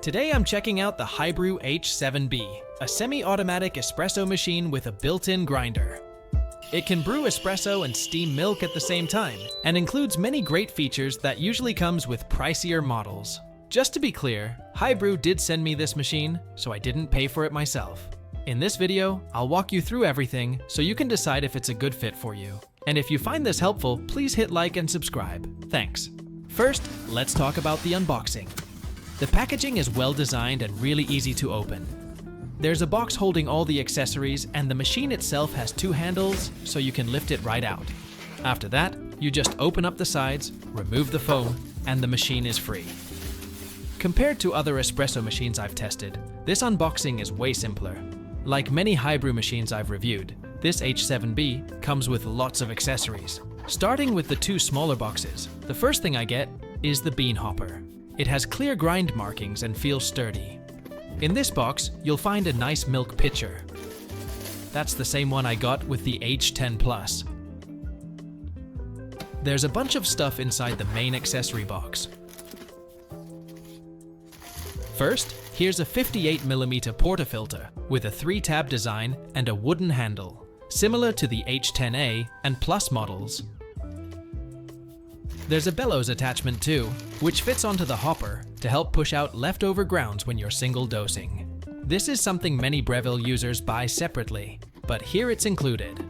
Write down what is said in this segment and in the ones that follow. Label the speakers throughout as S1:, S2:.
S1: Today I'm checking out the HiBREW H7B, a semi-automatic espresso machine with a built-in grinder. It can brew espresso and steam milk at the same time, and includes many great features that usually comes with pricier models. Just to be clear, HiBREW did send me this machine, so I didn't pay for it myself. In this video, I'll walk you through everything so you can decide if it's a good fit for you. And if you find this helpful, please hit like and subscribe. Thanks. First, let's talk about the unboxing. The packaging is well designed and really easy to open. There's a box holding all the accessories, and the machine itself has two handles so you can lift it right out. After that, you just open up the sides, remove the foam, and the machine is free. Compared to other espresso machines I've tested, this unboxing is way simpler. Like many HiBREW machines I've reviewed, this H7B comes with lots of accessories. Starting with the two smaller boxes, the first thing I get is the bean hopper. It has clear grind markings and feels sturdy. In this box, you'll find a nice milk pitcher. That's the same one I got with the H10 Plus. There's a bunch of stuff inside the main accessory box. First, here's a 58mm portafilter with a 3-tab design and a wooden handle, similar to the H10A and Plus models. There's a bellows attachment too, which fits onto the hopper to help push out leftover grounds when you're single dosing. This is something many Breville users buy separately, but here it's included.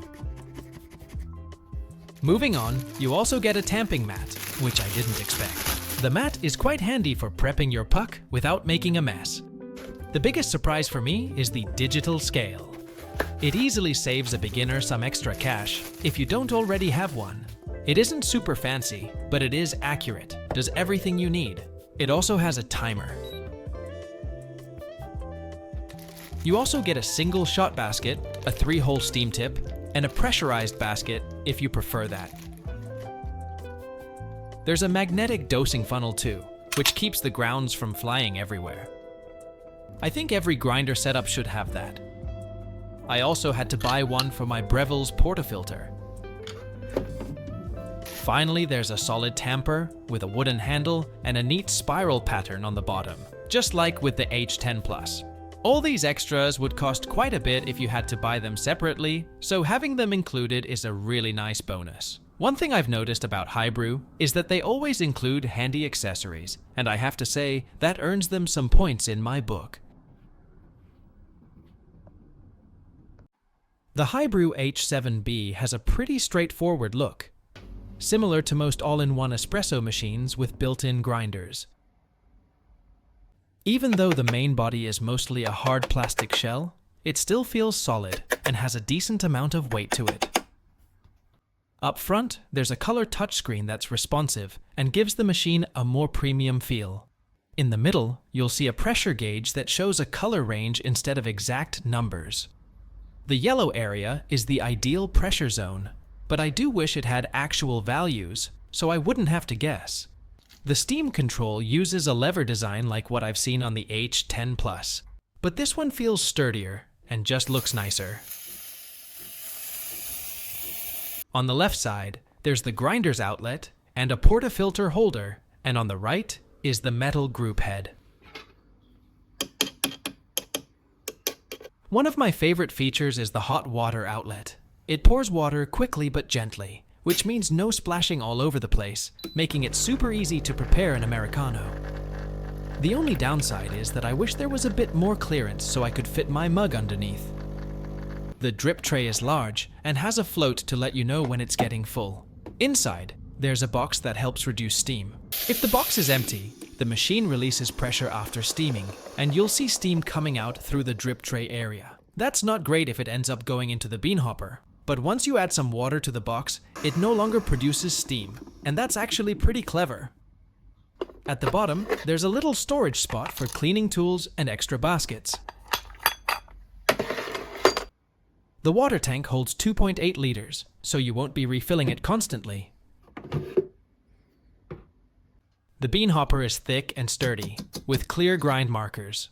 S1: Moving on, you also get a tamping mat, which I didn't expect. The mat is quite handy for prepping your puck without making a mess. The biggest surprise for me is the digital scale. It easily saves a beginner some extra cash if you don't already have one. It isn't super fancy, but it is accurate, does everything you need. It also has a timer. You also get a single shot basket, a 3-hole steam tip, and a pressurized basket if you prefer that. There's a magnetic dosing funnel too, which keeps the grounds from flying everywhere. I think every grinder setup should have that. I also had to buy one for my Breville's portafilter. Finally, there's a solid tamper with a wooden handle and a neat spiral pattern on the bottom, just like with the H10 Plus. All these extras would cost quite a bit if you had to buy them separately, so having them included is a really nice bonus. One thing I've noticed about HiBREW is that they always include handy accessories, and I have to say that earns them some points in my book. The HiBREW H7B has a pretty straightforward look, similar to most all-in-one espresso machines with built-in grinders. Even though the main body is mostly a hard plastic shell, it still feels solid and has a decent amount of weight to it. Up front, there's a color touchscreen that's responsive and gives the machine a more premium feel. In the middle, you'll see a pressure gauge that shows a color range instead of exact numbers. The yellow area is the ideal pressure zone, but I do wish it had actual values, so I wouldn't have to guess. The steam control uses a lever design like what I've seen on the H10 Plus, but this one feels sturdier and just looks nicer. On the left side, there's the grinder's outlet and a portafilter holder, and on the right is the metal group head. One of my favorite features is the hot water outlet. It pours water quickly but gently, which means no splashing all over the place, making it super easy to prepare an Americano. The only downside is that I wish there was a bit more clearance so I could fit my mug underneath. The drip tray is large and has a float to let you know when it's getting full. Inside, there's a box that helps reduce steam. If the box is empty, the machine releases pressure after steaming, and you'll see steam coming out through the drip tray area. That's not great if it ends up going into the bean hopper, but once you add some water to the box, it no longer produces steam, and that's actually pretty clever. At the bottom, there's a little storage spot for cleaning tools and extra baskets. The water tank holds 2.8 liters, so you won't be refilling it constantly. The bean hopper is thick and sturdy, with clear grind markers.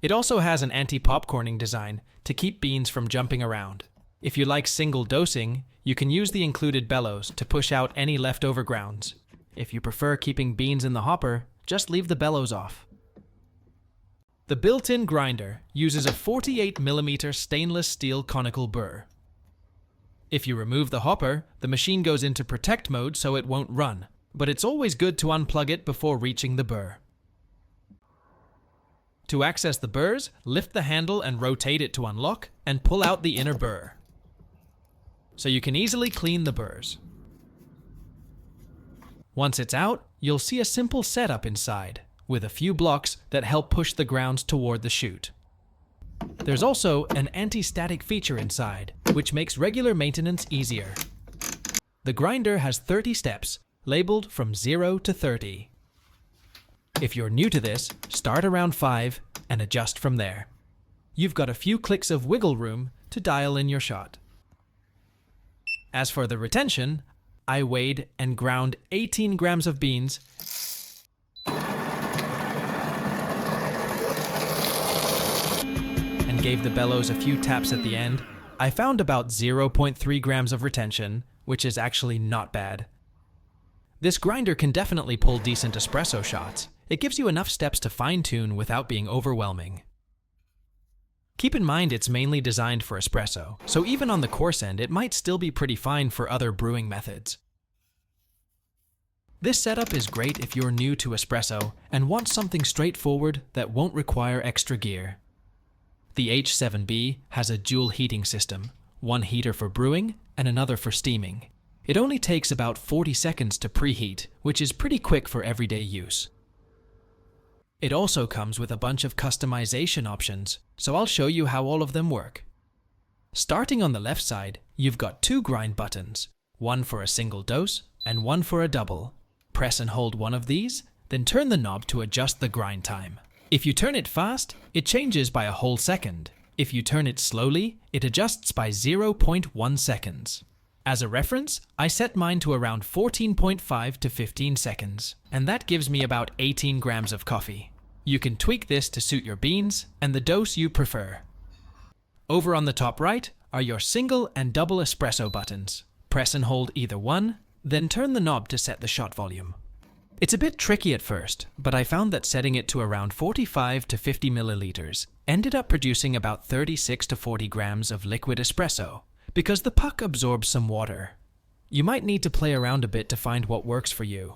S1: It also has an anti-popcorning design to keep beans from jumping around. If you like single dosing, you can use the included bellows to push out any leftover grounds. If you prefer keeping beans in the hopper, just leave the bellows off. The built-in grinder uses a 48mm stainless steel conical burr. If you remove the hopper, the machine goes into protect mode so it won't run, but it's always good to unplug it before reaching the burr. To access the burrs, lift the handle and rotate it to unlock, and pull out the inner burr. So you can easily clean the burrs. Once it's out, you'll see a simple setup inside, with a few blocks that help push the grounds toward the chute. There's also an anti-static feature inside, which makes regular maintenance easier. The grinder has 30 steps, labeled from 0 to 30. If you're new to this, start around 5 and adjust from there. You've got a few clicks of wiggle room to dial in your shot. As for the retention, I weighed and ground 18 grams of beans and gave the bellows a few taps at the end. I found about 0.3 grams of retention, which is actually not bad. This grinder can definitely pull decent espresso shots. It gives you enough steps to fine-tune without being overwhelming. Keep in mind it's mainly designed for espresso, so even on the coarse end it might still be pretty fine for other brewing methods. This setup is great if you're new to espresso and want something straightforward that won't require extra gear. The H7B has a dual heating system, one heater for brewing and another for steaming. It only takes about 40 seconds to preheat, which is pretty quick for everyday use. It also comes with a bunch of customization options, so I'll show you how all of them work. Starting on the left side, you've got 2 grind buttons, one for a single dose and one for a double. Press and hold one of these, then turn the knob to adjust the grind time. If you turn it fast, it changes by a whole second. If you turn it slowly, it adjusts by 0.1 seconds. As a reference, I set mine to around 14.5 to 15 seconds, and that gives me about 18 grams of coffee. You can tweak this to suit your beans and the dose you prefer. Over on the top right are your single and double espresso buttons. Press and hold either one, then turn the knob to set the shot volume. It's a bit tricky at first, but I found that setting it to around 45 to 50 milliliters ended up producing about 36 to 40 grams of liquid espresso, because the puck absorbs some water. You might need to play around a bit to find what works for you.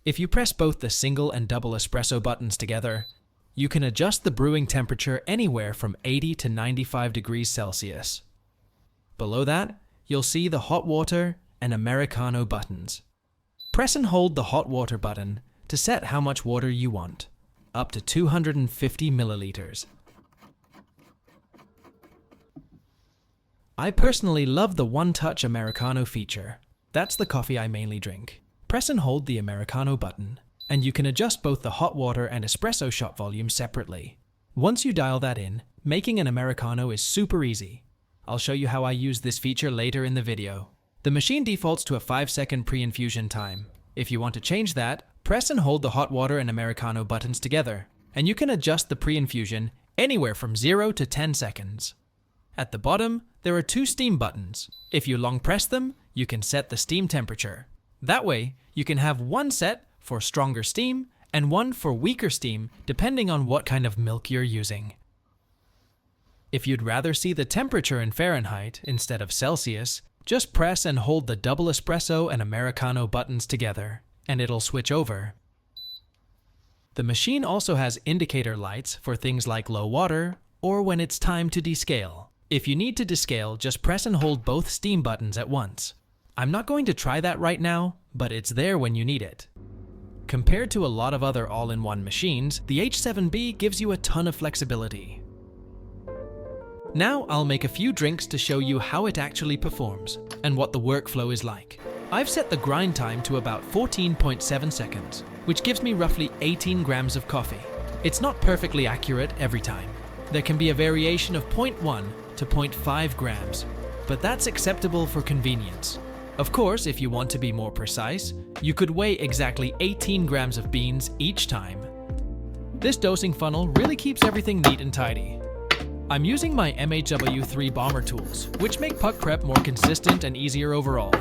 S1: If you press both the single and double espresso buttons together, you can adjust the brewing temperature anywhere from 80 to 95 degrees Celsius. Below that, you'll see the hot water and Americano buttons. Press and hold the hot water button to set how much water you want, up to 250 milliliters. I personally love the one-touch Americano feature. That's the coffee I mainly drink. Press and hold the Americano button, and you can adjust both the hot water and espresso shot volume separately. Once you dial that in, making an Americano is super easy. I'll show you how I use this feature later in the video. The machine defaults to a 5-second pre-infusion time. If you want to change that, press and hold the hot water and Americano buttons together, and you can adjust the pre-infusion anywhere from 0 to 10 seconds. At the bottom, there are 2 steam buttons. If you long press them, you can set the steam temperature. That way, you can have one set for stronger steam and one for weaker steam, depending on what kind of milk you're using. If you'd rather see the temperature in Fahrenheit instead of Celsius, just press and hold the double espresso and Americano buttons together, and it'll switch over. The machine also has indicator lights for things like low water or when it's time to descale. If you need to descale, just press and hold both steam buttons at once. I'm not going to try that right now, but it's there when you need it. Compared to a lot of other all-in-one machines, the H7B gives you a ton of flexibility. Now I'll make a few drinks to show you how it actually performs and what the workflow is like. I've set the grind time to about 14.7 seconds, which gives me roughly 18 grams of coffee. It's not perfectly accurate every time. There can be a variation of 0.1 to 0.5 grams, but that's acceptable for convenience. Of course, if you want to be more precise, you could weigh exactly 18 grams of beans each time. This dosing funnel really keeps everything neat and tidy. I'm using my HiBREW bomber tools, which make puck prep more consistent and easier overall.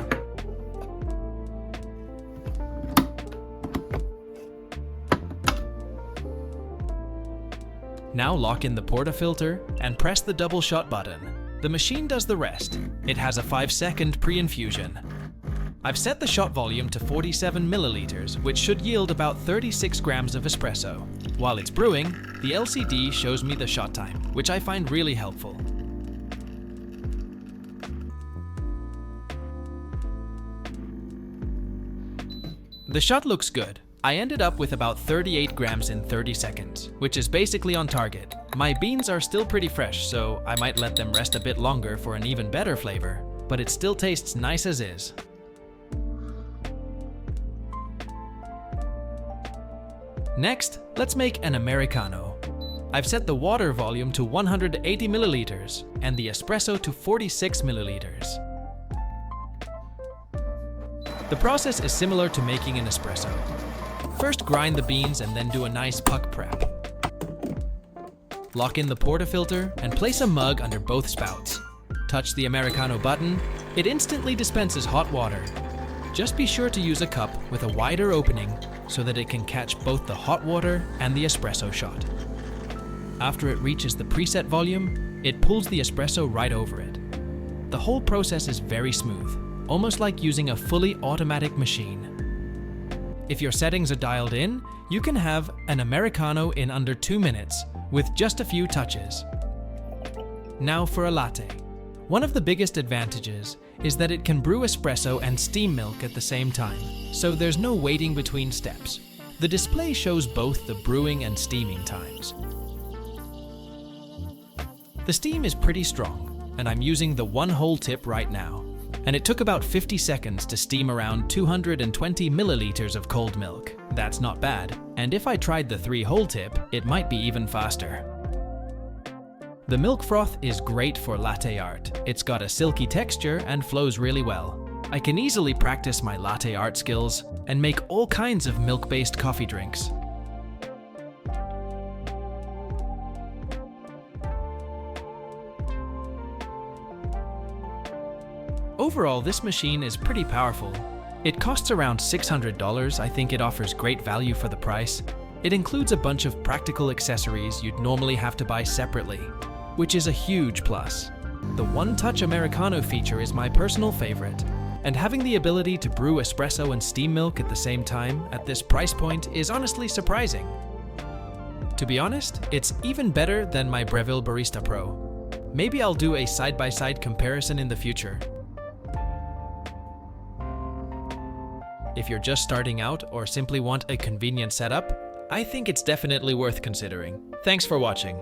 S1: Now lock in the portafilter and press the double shot button. The machine does the rest. It has a 5-second pre-infusion. I've set the shot volume to 47 milliliters, which should yield about 36 grams of espresso. While it's brewing, the LCD shows me the shot time, which I find really helpful. The shot looks good. I ended up with about 38 grams in 30 seconds, which is basically on target. My beans are still pretty fresh, so I might let them rest a bit longer for an even better flavor, but it still tastes nice as is. Next, let's make an Americano. I've set the water volume to 180 milliliters and the espresso to 46 milliliters. The process is similar to making an espresso. First grind the beans and then do a nice puck prep. Lock in the portafilter and place a mug under both spouts. Touch the Americano button, it instantly dispenses hot water. Just be sure to use a cup with a wider opening so that it can catch both the hot water and the espresso shot. After it reaches the preset volume, it pulls the espresso right over it. The whole process is very smooth, almost like using a fully automatic machine. If your settings are dialed in, you can have an Americano in under 2 minutes with just a few touches. Now for a latte. One of the biggest advantages is that it can brew espresso and steam milk at the same time, so there's no waiting between steps. The display shows both the brewing and steaming times. The steam is pretty strong, and I'm using the 1-hole tip right now, and it took about 50 seconds to steam around 220 milliliters of cold milk. That's not bad, and if I tried the 3-hole tip, it might be even faster. The milk froth is great for latte art. It's got a silky texture and flows really well. I can easily practice my latte art skills and make all kinds of milk-based coffee drinks. Overall, this machine is pretty powerful. It costs around $600. I think it offers great value for the price. It includes a bunch of practical accessories you'd normally have to buy separately, which is a huge plus. The one-touch Americano feature is my personal favorite, and having the ability to brew espresso and steam milk at the same time at this price point is honestly surprising. To be honest, it's even better than my Breville Barista Pro. Maybe I'll do a side-by-side comparison in the future. If you're just starting out or simply want a convenient setup, I think it's definitely worth considering. Thanks for watching.